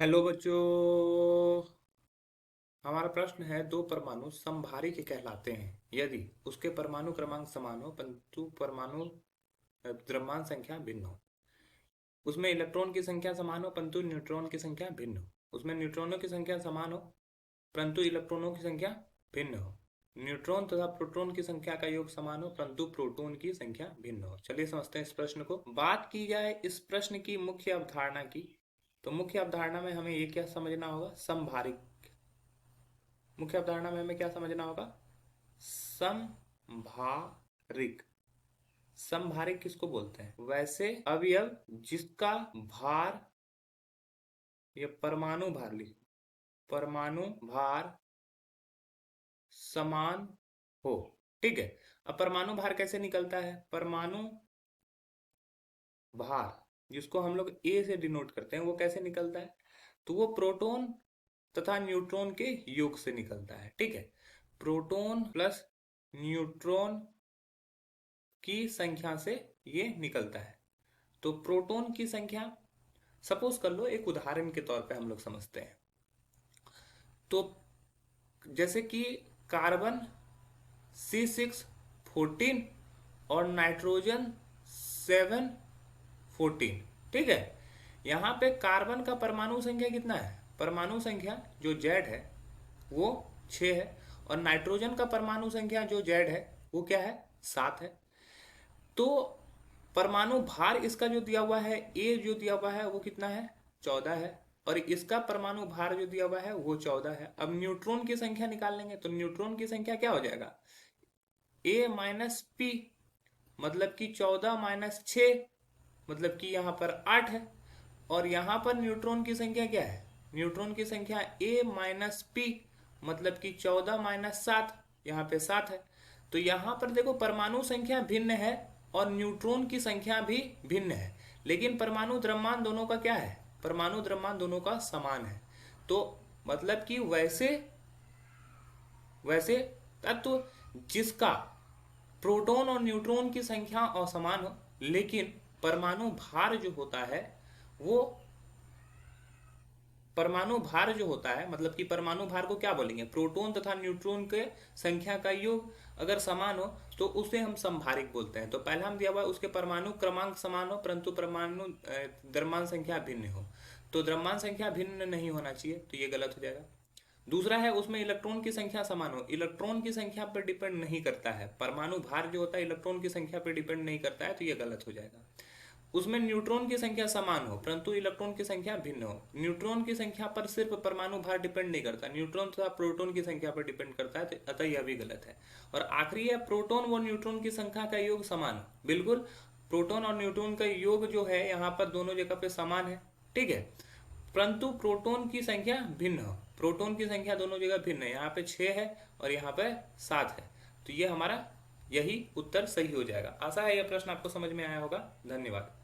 Hello बच्चों। हमारा प्रश्न है, दो परमाणु समभारिक कहलाते हैं यदि उसके परमाणु क्रमांक समान हो परंतु परमाणु द्रव्यमान संख्या भिन्न हो। उसमें इलेक्ट्रॉन की संख्या समान हो परंतु न्यूट्रॉन की संख्या भिन्न हो। उसमें न्यूट्रॉनों की संख्या समान हो परंतु इलेक्ट्रॉनों की संख्या भिन्न हो। न्यूट्रॉन तथा प्रोटॉन की संख्या का योग समान हो परंतु प्रोटॉन की संख्या भिन्न हो। चलिए समझते हैं इस प्रश्न को। बात की जाए इस प्रश्न की मुख्य अवधारणा की, तो मुख्य अवधारणा में हमें ये क्या समझना होगा, समभारिक। मुख्य अवधारणा में हमें क्या समझना होगा, समभारिक। समभारिक किसको बोलते हैं, वैसे अवयव जिसका भार, ये परमाणु भार लिखो, परमाणु भार समान हो। ठीक है। अब परमाणु भार कैसे निकलता है, परमाणु भार जिसको हम लोग ए से डिनोट करते हैं वो कैसे निकलता है, तो वो प्रोटॉन तथा न्यूट्रॉन के योग से निकलता है। ठीक है। प्रोटॉन प्लस न्यूट्रॉन की संख्या से ये निकलता है। तो प्रोटॉन की संख्या, सपोज कर लो, एक उदाहरण के तौर पे हम लोग समझते हैं। तो जैसे कि कार्बन C6 14 और नाइट्रोजन 7 14। ठीक है। यहाँ पे कार्बन का परमाणु संख्या कितना है, परमाणु संख्या जो जेड है वो 6 है, और नाइट्रोजन का परमाणु संख्या जो जेड है वो क्या है, 7 है। तो परमाणु भार इसका जो दिया हुआ है, ए जो दिया हुआ है वो कितना है, 14 है, और इसका परमाणु भार जो दिया हुआ है वो 14 है। अब न्यूट्रॉन की संख्या निकाल लेंगे, तो न्यूट्रॉन की संख्या क्या हो जाएगा, ए माइनस पी, मतलब कि 14 - 6, मतलब कि यहाँ पर 8 है। और यहाँ पर न्यूट्रॉन की संख्या क्या है, न्यूट्रॉन की संख्या ए माइनस पी, मतलब कि 14 - 7, यहाँ पे 7 है। तो यहाँ पर देखो परमाणु संख्या भिन्न है और न्यूट्रॉन की संख्या भी भिन्न है, लेकिन परमाणु द्रव्यमान दोनों का क्या है, परमाणु द्रव्यमान दोनों का समान है। तो मतलब कि वैसे वैसे तत्व जिसका प्रोटॉन और न्यूट्रॉन की संख्या असमान हो लेकिन परमाणु भार जो होता है वो, परमाणु भार जो होता है मतलब कि परमाणु भार को क्या बोलेंगे, प्रोटॉन तथा न्यूट्रॉन के संख्या का योग अगर समान हो तो उसे हम समभारिक बोलते हैं। तो पहला हम दिया हुआ है उसके परमाणु क्रमांक समान हो परंतु परमाणु द्रव्यमान संख्या भिन्न हो। तो द्रव्यमान संख्या भिन्न नहीं होना चाहिए, तो ये गलत हो जाएगा। दूसरा है उसमें इलेक्ट्रॉन की संख्या समान हो, इलेक्ट्रॉन की संख्या पर डिपेंड नहीं करता है, परमाणु भार जो होता है इलेक्ट्रॉन की संख्या पर डिपेंड नहीं करता है, तो ये गलत हो जाएगा। उसमें न्यूट्रॉन की संख्या समान हो परंतु इलेक्ट्रॉन की संख्या भिन्न हो, न्यूट्रॉन की संख्या पर सिर्फ परमाणु भार डिपेंड नहीं करता, न्यूट्रॉन तथा प्रोटॉन की संख्या पर डिपेंड करता है, तो अतः यह भी गलत है। और आखिरी है प्रोटॉन व न्यूट्रॉन की संख्या का योग समान हो, बिल्कुल प्रोटॉन और न्यूट्रॉन का योग जो है यहाँ पर दोनों जगह पे समान है। ठीक है। परंतु प्रोटॉन की संख्या भिन्न हो, प्रोटॉन की संख्या दोनों जगह भिन्न है, यहाँ पे 6 है और यहाँ पे 7 है। तो ये हमारा यही उत्तर सही हो जाएगा। आशा है यह प्रश्न आपको समझ में आया होगा। धन्यवाद।